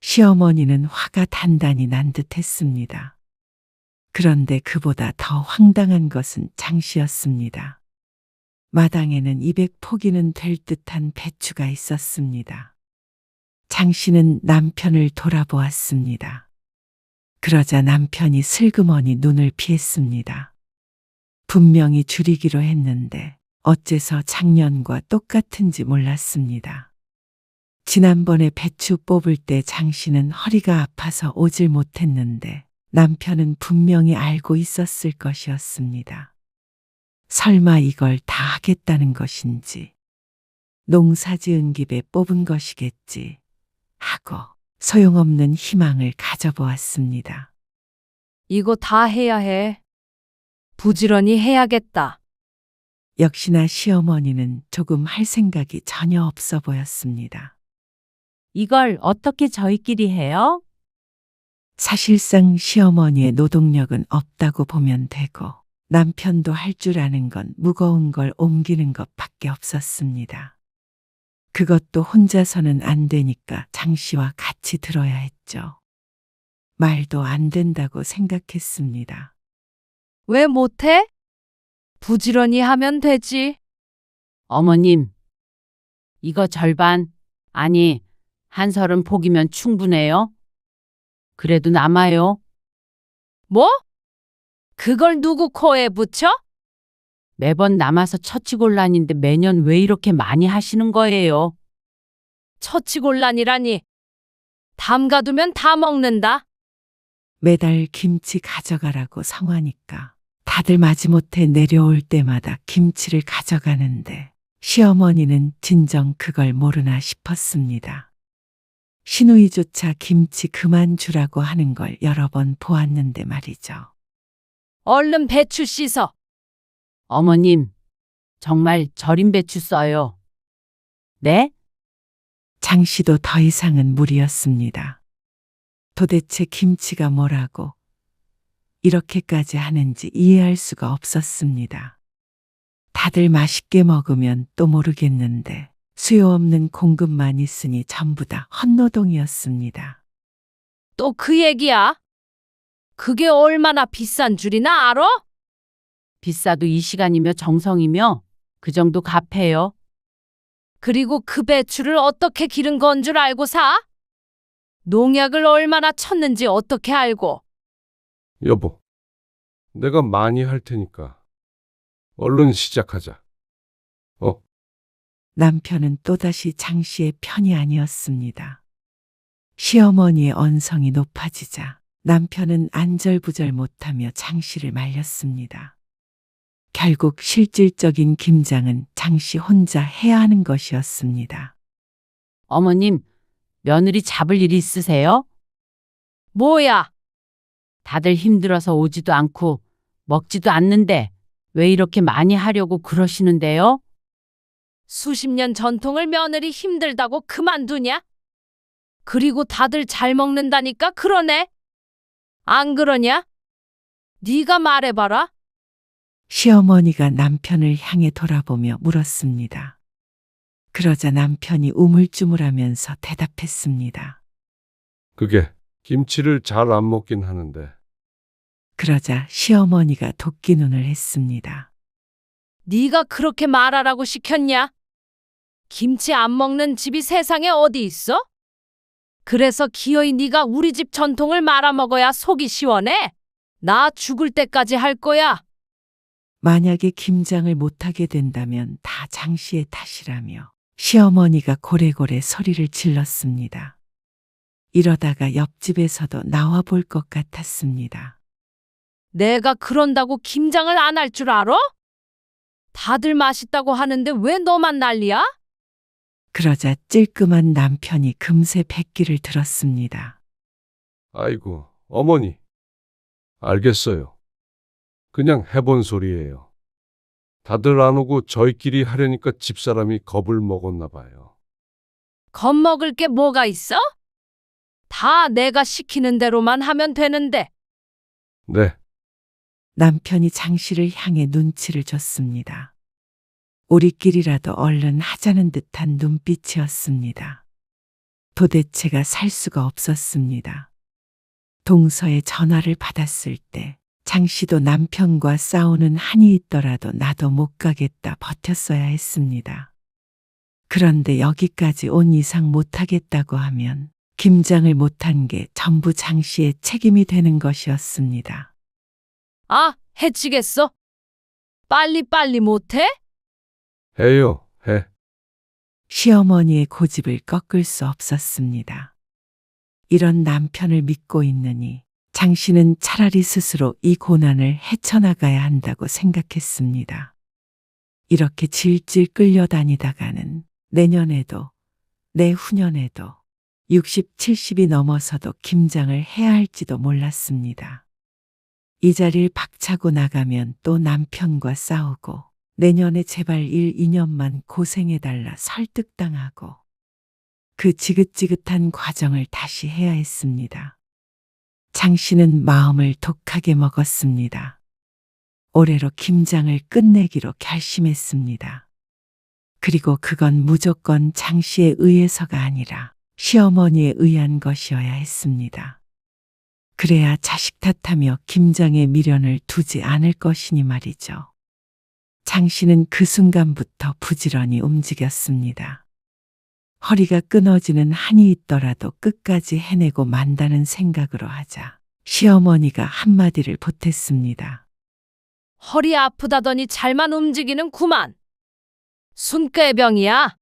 시어머니는 화가 단단히 난 듯 했습니다. 그런데 그보다 더 황당한 것은 장 씨였습니다. 마당에는 200포기는 될 듯한 배추가 있었습니다. 장 씨는 남편을 돌아보았습니다. 그러자 남편이 슬그머니 눈을 피했습니다. 분명히 줄이기로 했는데 어째서 작년과 똑같은지 몰랐습니다. 지난번에 배추 뽑을 때 장 씨는 허리가 아파서 오질 못했는데 남편은 분명히 알고 있었을 것이었습니다. 설마 이걸 다 하겠다는 것인지, 농사 지은 집에 뽑은 것이겠지 하고 소용없는 희망을 가져보았습니다. 이거 다 해야 해. 부지런히 해야겠다. 역시나 시어머니는 조금 할 생각이 전혀 없어 보였습니다. 이걸 어떻게 저희끼리 해요? 사실상 시어머니의 노동력은 없다고 보면 되고 남편도 할 줄 아는 건 무거운 걸 옮기는 것밖에 없었습니다. 그것도 혼자서는 안 되니까 장 씨와 같이 들어야 했죠. 말도 안 된다고 생각했습니다. 왜 못해? 부지런히 하면 되지. 어머님, 이거 절반, 아니, 한 30포기면 충분해요. 그래도 남아요. 뭐? 그걸 누구 코에 붙여? 매번 남아서 처치곤란인데 매년 왜 이렇게 많이 하시는 거예요? 처치곤란이라니. 담가두면 다 먹는다. 매달 김치 가져가라고 성화니까 다들 마지못해 내려올 때마다 김치를 가져가는데 시어머니는 진정 그걸 모르나 싶었습니다. 시누이조차 김치 그만 주라고 하는 걸 여러 번 보았는데 말이죠. 얼른 배추 씻어. 어머님, 정말 절임 배추 써요. 네? 장 씨도 더 이상은 무리였습니다. 도대체 김치가 뭐라고 이렇게까지 하는지 이해할 수가 없었습니다. 다들 맛있게 먹으면 또 모르겠는데 수요 없는 공급만 있으니 전부 다 헛노동이었습니다. 또 그 얘기야? 그게 얼마나 비싼 줄이나 알아? 비싸도 이 시간이며 정성이며 그 정도 갚해요. 그리고 그 배추를 어떻게 기른 건 줄 알고 사? 농약을 얼마나 쳤는지 어떻게 알고? 여보, 내가 많이 할 테니까 얼른 시작하자. 남편은 또다시 장 씨의 편이 아니었습니다. 시어머니의 언성이 높아지자 남편은 안절부절 못하며 장 씨를 말렸습니다. 결국 실질적인 김장은 장 씨 혼자 해야 하는 것이었습니다. 어머님, 며느리 잡을 일 있으세요? 뭐야? 다들 힘들어서 오지도 않고 먹지도 않는데 왜 이렇게 많이 하려고 그러시는데요? 수십 년 전통을 며느리 힘들다고 그만두냐? 그리고 다들 잘 먹는다니까 그러네. 안 그러냐? 네가 말해봐라. 시어머니가 남편을 향해 돌아보며 물었습니다. 그러자 남편이 우물쭈물하면서 대답했습니다. 그게 김치를 잘 안 먹긴 하는데. 그러자 시어머니가 도끼눈을 했습니다. 네가 그렇게 말하라고 시켰냐? 김치 안 먹는 집이 세상에 어디 있어? 그래서 기어이 네가 우리 집 전통을 말아먹어야 속이 시원해? 나 죽을 때까지 할 거야. 만약에 김장을 못하게 된다면 다 장 씨의 탓이라며 시어머니가 고래고래 소리를 질렀습니다. 이러다가 옆집에서도 나와 볼 것 같았습니다. 내가 그런다고 김장을 안 할 줄 알아? 다들 맛있다고 하는데 왜 너만 난리야? 그러자 찔끔한 남편이 금세 백기를 들었습니다. 아이고, 어머니. 알겠어요. 그냥 해본 소리예요. 다들 안 오고 저희끼리 하려니까 집사람이 겁을 먹었나 봐요. 겁먹을 게 뭐가 있어? 다 내가 시키는 대로만 하면 되는데. 네, 남편이 장 씨를 향해 눈치를 줬습니다. 우리끼리라도 얼른 하자는 듯한 눈빛이었습니다. 도대체가 살 수가 없었습니다. 동서에 전화를 받았을 때 장 씨도 남편과 싸우는 한이 있더라도 나도 못 가겠다 버텼어야 했습니다. 그런데 여기까지 온 이상 못하겠다고 하면 김장을 못한 게 전부 장 씨의 책임이 되는 것이었습니다. 아, 해치겠어? 빨리 못해? 해요, 해. 시어머니의 고집을 꺾을 수 없었습니다. 이런 남편을 믿고 있느니 장 씨는 차라리 스스로 이 고난을 헤쳐나가야 한다고 생각했습니다. 이렇게 질질 끌려다니다가는 내년에도 내후년에도 60, 70이 넘어서도 김장을 해야 할지도 몰랐습니다. 이 자리를 박차고 나가면 또 남편과 싸우고 내년에 제발 1, 2년만 고생해달라 설득당하고 그 지긋지긋한 과정을 다시 해야 했습니다. 장 씨는 마음을 독하게 먹었습니다. 올해로 김장을 끝내기로 결심했습니다. 그리고 그건 무조건 장 씨에 의해서가 아니라 시어머니에 의한 것이어야 했습니다. 그래야 자식 탓하며 김장의 미련을 두지 않을 것이니 말이죠. 장 씨는 그 순간부터 부지런히 움직였습니다. 허리가 끊어지는 한이 있더라도 끝까지 해내고 만다는 생각으로 하자 시어머니가 한마디를 보탰습니다. 허리 아프다더니 잘만 움직이는 구만. 순꾀병이야.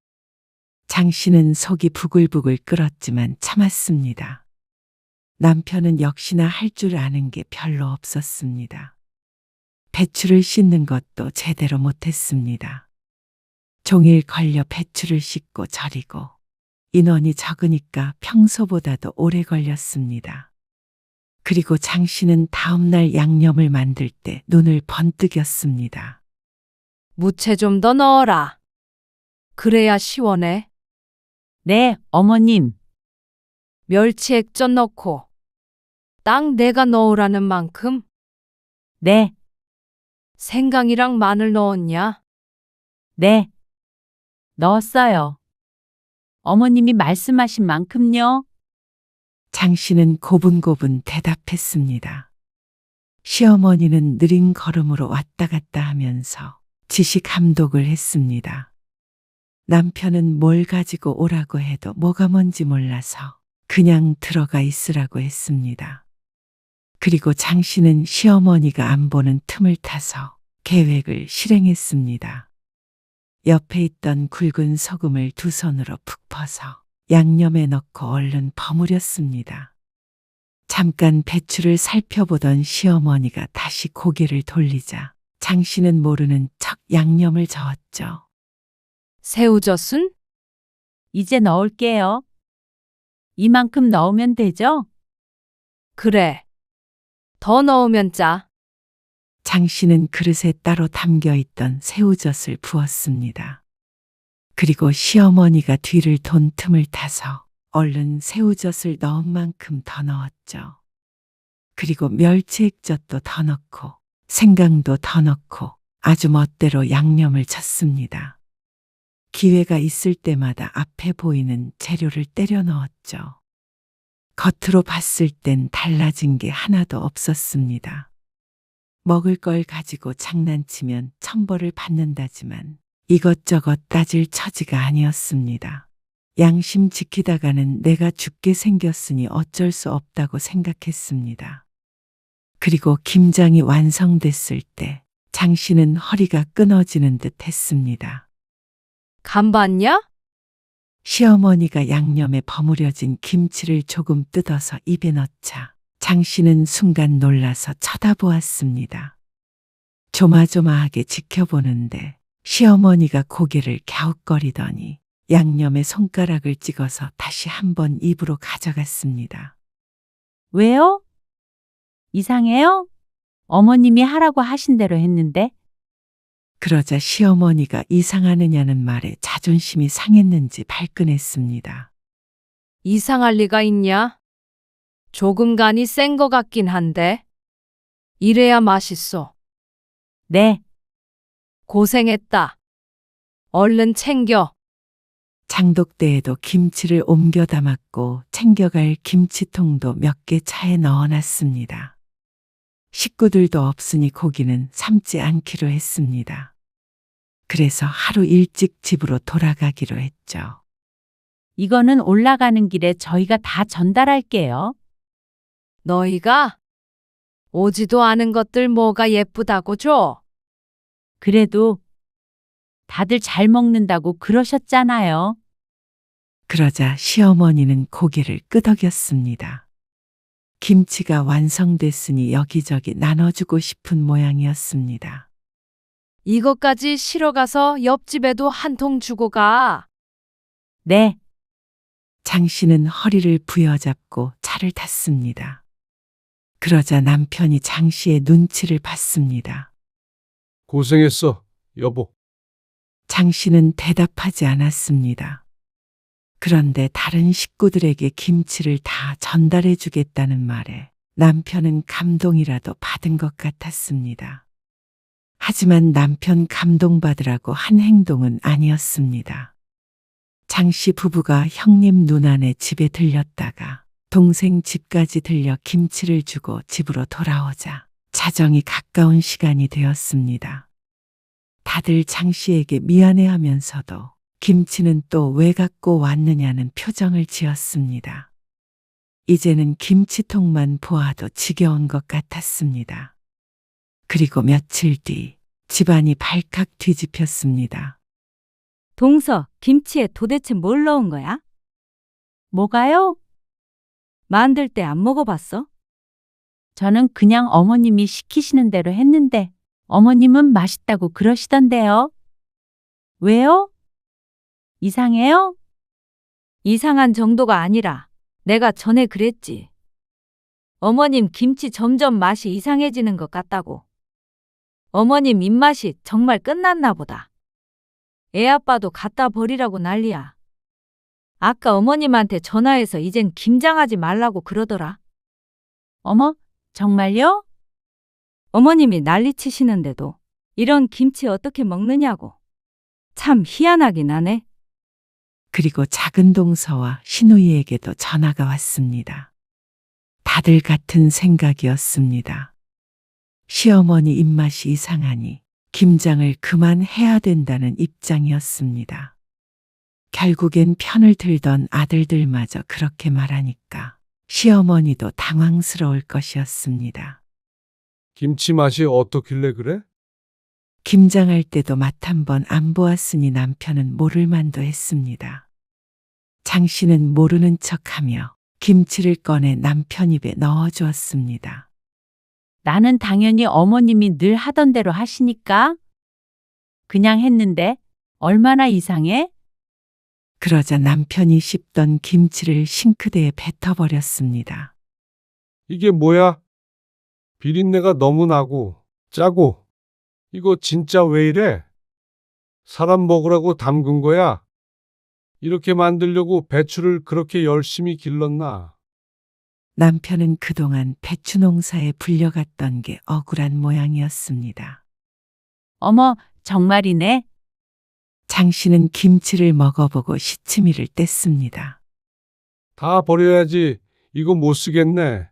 장 씨는 속이 부글부글 끓었지만 참았습니다. 남편은 역시나 할 줄 아는 게 별로 없었습니다. 배추를 씻는 것도 제대로 못했습니다. 종일 걸려 배추를 씻고 절이고 인원이 적으니까 평소보다도 오래 걸렸습니다. 그리고 장 씨는 다음날 양념을 만들 때 눈을 번뜩였습니다. 무채 좀 더 넣어라. 그래야 시원해. 네, 어머님. 멸치 액젓 넣고. 딱 내가 넣으라는 만큼. 네, 생강이랑 마늘 넣었냐? 네. 넣었어요. 어머님이 말씀하신 만큼요. 장 씨는 고분고분 대답했습니다. 시어머니는 느린 걸음으로 왔다 갔다 하면서 지시 감독을 했습니다. 남편은 뭘 가지고 오라고 해도 뭐가 뭔지 몰라서 그냥 들어가 있으라고 했습니다. 그리고 장 씨는 시어머니가 안 보는 틈을 타서 계획을 실행했습니다. 옆에 있던 굵은 소금을 두 손으로 푹 퍼서 양념에 넣고 얼른 버무렸습니다. 잠깐 배추를 살펴보던 시어머니가 다시 고개를 돌리자 장 씨는 모르는 척 양념을 저었죠. 새우젓은? 이제 넣을게요. 이만큼 넣으면 되죠? 그래. 더 넣으면 짜. 장 씨는 그릇에 따로 담겨 있던 새우젓을 부었습니다. 그리고 시어머니가 뒤를 돈 틈을 타서 얼른 새우젓을 넣은 만큼 더 넣었죠. 그리고 멸치 액젓도 더 넣고 생강도 더 넣고 아주 멋대로 양념을 쳤습니다. 기회가 있을 때마다 앞에 보이는 재료를 때려 넣었죠. 겉으로 봤을 땐 달라진 게 하나도 없었습니다. 먹을 걸 가지고 장난치면 천벌을 받는다지만 이것저것 따질 처지가 아니었습니다. 양심 지키다가는 내가 죽게 생겼으니 어쩔 수 없다고 생각했습니다. 그리고 김장이 완성됐을 때 장 씨는 허리가 끊어지는 듯 했습니다. 간 봤냐? 시어머니가 양념에 버무려진 김치를 조금 뜯어서 입에 넣자 장 씨는 순간 놀라서 쳐다보았습니다. 조마조마하게 지켜보는데 시어머니가 고개를 갸웃거리더니 양념에 손가락을 찍어서 다시 한번 입으로 가져갔습니다. 왜요? 이상해요? 어머님이 하라고 하신 대로 했는데. 그러자 시어머니가 이상하느냐는 말에 자존심이 상했는지 발끈했습니다. 이상할 리가 있냐? 조금 간이 센 거 같긴 한데. 이래야 맛있어. 네, 고생했다. 얼른 챙겨. 장독대에도 김치를 옮겨 담았고 챙겨갈 김치통도 몇 개 차에 넣어놨습니다. 식구들도 없으니 고기는 삶지 않기로 했습니다. 그래서 하루 일찍 집으로 돌아가기로 했죠. 이거는 올라가는 길에 저희가 다 전달할게요. 너희가 오지도 않은 것들 뭐가 예쁘다고 줘? 그래도 다들 잘 먹는다고 그러셨잖아요. 그러자 시어머니는 고개를 끄덕였습니다. 김치가 완성됐으니 여기저기 나눠주고 싶은 모양이었습니다. 이것까지 실어가서 옆집에도 한 통 주고 가. 네, 장 씨는 허리를 부여잡고 차를 탔습니다. 그러자 남편이 장 씨의 눈치를 봤습니다. 고생했어, 여보. 장 씨는 대답하지 않았습니다. 그런데 다른 식구들에게 김치를 다 전달해 주겠다는 말에 남편은 감동이라도 받은 것 같았습니다. 하지만 남편 감동받으라고 한 행동은 아니었습니다. 장 씨 부부가 형님 누나네 집에 들렸다가 동생 집까지 들려 김치를 주고 집으로 돌아오자 자정이 가까운 시간이 되었습니다. 다들 장 씨에게 미안해하면서도 김치는 또 왜 갖고 왔느냐는 표정을 지었습니다. 이제는 김치통만 보아도 지겨운 것 같았습니다. 그리고 며칠 뒤 집안이 발칵 뒤집혔습니다. 동서, 김치에 도대체 뭘 넣은 거야? 뭐가요? 만들 때 안 먹어봤어? 저는 그냥 어머님이 시키시는 대로 했는데 어머님은 맛있다고 그러시던데요. 왜요? 이상해요? 이상한 정도가 아니라 내가 전에 그랬지. 어머님 김치 점점 맛이 이상해지는 것 같다고. 어머님 입맛이 정말 끝났나 보다. 애 아빠도 갖다 버리라고 난리야. 아까 어머님한테 전화해서 이젠 김장하지 말라고 그러더라. 어머, 정말요? 어머님이 난리치시는데도 이런 김치 어떻게 먹느냐고. 참 희한하긴 하네. 그리고 작은 동서와 신우이에게도 전화가 왔습니다. 다들 같은 생각이었습니다. 시어머니 입맛이 이상하니 김장을 그만해야 된다는 입장이었습니다. 결국엔 편을 들던 아들들마저 그렇게 말하니까 시어머니도 당황스러울 것이었습니다. 김치 맛이 어떻길래 그래? 김장할 때도 맛 한 번 안 보았으니 남편은 모를 만도 했습니다. 장 씨는 모르는 척하며 김치를 꺼내 남편 입에 넣어주었습니다. 나는 당연히 어머님이 늘 하던 대로 하시니까 그냥 했는데 얼마나 이상해? 그러자 남편이 씹던 김치를 싱크대에 뱉어버렸습니다. 이게 뭐야? 비린내가 너무 나고 짜고. 이거 진짜 왜 이래? 사람 먹으라고 담근 거야? 이렇게 만들려고 배추를 그렇게 열심히 길렀나? 남편은 그동안 배추 농사에 불려갔던 게 억울한 모양이었습니다. 어머, 정말이네. 장 씨는 김치를 먹어보고 시치미를 뗐습니다. 다 버려야지. 이거 못 쓰겠네.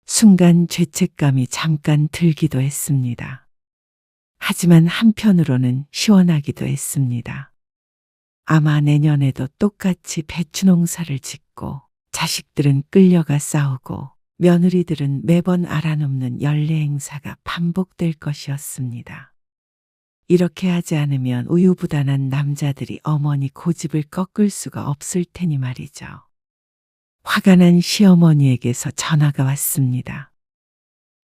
순간 죄책감이 잠깐 들기도 했습니다. 하지만 한편으로는 시원하기도 했습니다. 아마 내년에도 똑같이 배추 농사를 짓고 자식들은 끌려가 싸우고 며느리들은 매번 알아놓는 연례 행사가 반복될 것이었습니다. 이렇게 하지 않으면 우유부단한 남자들이 어머니 고집을 꺾을 수가 없을 테니 말이죠. 화가 난 시어머니에게서 전화가 왔습니다.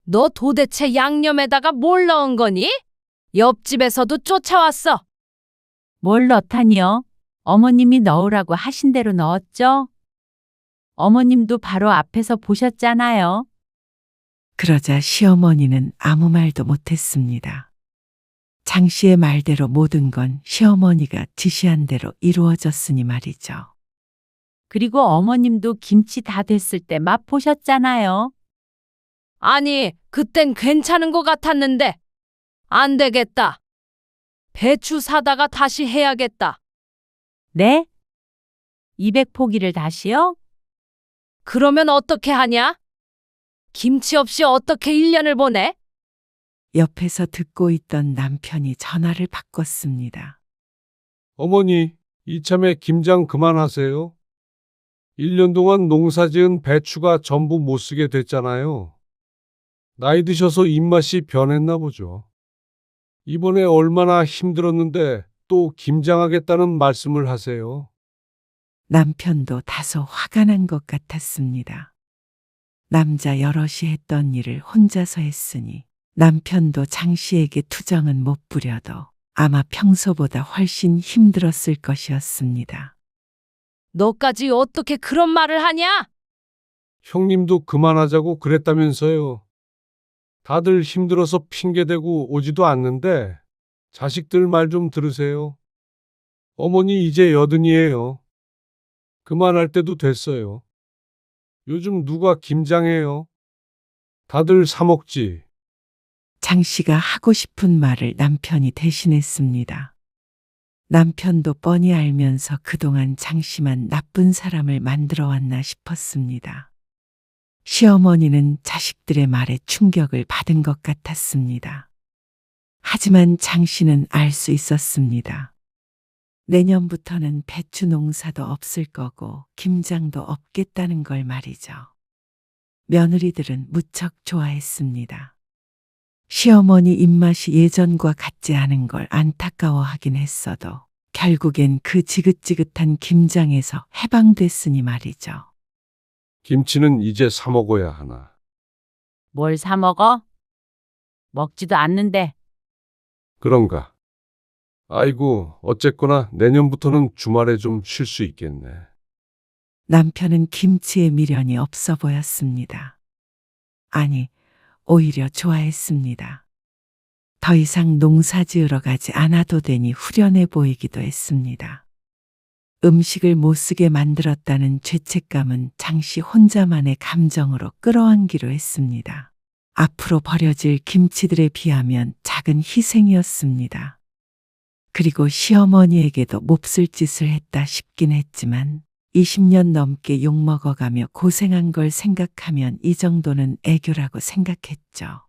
너 도대체 양념에다가 뭘 넣은 거니? 옆집에서도 쫓아왔어. 뭘 넣다니요? 어머님이 넣으라고 하신 대로 넣었죠? 어머님도 바로 앞에서 보셨잖아요. 그러자 시어머니는 아무 말도 못했습니다. 장 씨의 말대로 모든 건 시어머니가 지시한 대로 이루어졌으니 말이죠. 그리고 어머님도 김치 다 됐을 때 맛보셨잖아요. 아니, 그땐 괜찮은 것 같았는데. 안 되겠다. 배추 사다가 다시 해야겠다. 네? 200포기를 다시요? 그러면 어떻게 하냐? 김치 없이 어떻게 1년을 보내? 옆에서 듣고 있던 남편이 전화를 바꿨습니다. 어머니, 이참에 김장 그만하세요. 1년 동안 농사 지은 배추가 전부 못 쓰게 됐잖아요. 나이 드셔서 입맛이 변했나 보죠. 이번에 얼마나 힘들었는데 또 김장하겠다는 말씀을 하세요. 남편도 다소 화가 난 것 같았습니다. 남자 여럿이 했던 일을 혼자서 했으니 남편도 장 씨에게 투정은 못 부려도 아마 평소보다 훨씬 힘들었을 것이었습니다. 너까지 어떻게 그런 말을 하냐? 형님도 그만하자고 그랬다면서요. 다들 힘들어서 핑계대고 오지도 않는데 자식들 말 좀 들으세요. 어머니 이제 80이에요. 그만할 때도 됐어요. 요즘 누가 김장해요? 다들 사 먹지. 장 씨가 하고 싶은 말을 남편이 대신했습니다. 남편도 뻔히 알면서 그동안 장 씨만 나쁜 사람을 만들어 왔나 싶었습니다. 시어머니는 자식들의 말에 충격을 받은 것 같았습니다. 하지만 장 씨는 알 수 있었습니다. 내년부터는 배추 농사도 없을 거고 김장도 없겠다는 걸 말이죠. 며느리들은 무척 좋아했습니다. 시어머니 입맛이 예전과 같지 않은 걸 안타까워하긴 했어도 결국엔 그 지긋지긋한 김장에서 해방됐으니 말이죠. 김치는 이제 사 먹어야 하나. 뭘 사 먹어? 먹지도 않는데. 그런가? 아이고, 어쨌거나 내년부터는 주말에 좀 쉴 수 있겠네. 남편은 김치에 미련이 없어 보였습니다. 아니, 오히려 좋아했습니다. 더 이상 농사 지으러 가지 않아도 되니 후련해 보이기도 했습니다. 음식을 못 쓰게 만들었다는 죄책감은 장씨 혼자만의 감정으로 끌어안기로 했습니다. 앞으로 버려질 김치들에 비하면 작은 희생이었습니다. 그리고 시어머니에게도 몹쓸 짓을 했다 싶긴 했지만 20년 넘게 욕먹어가며 고생한 걸 생각하면 이 정도는 애교라고 생각했죠.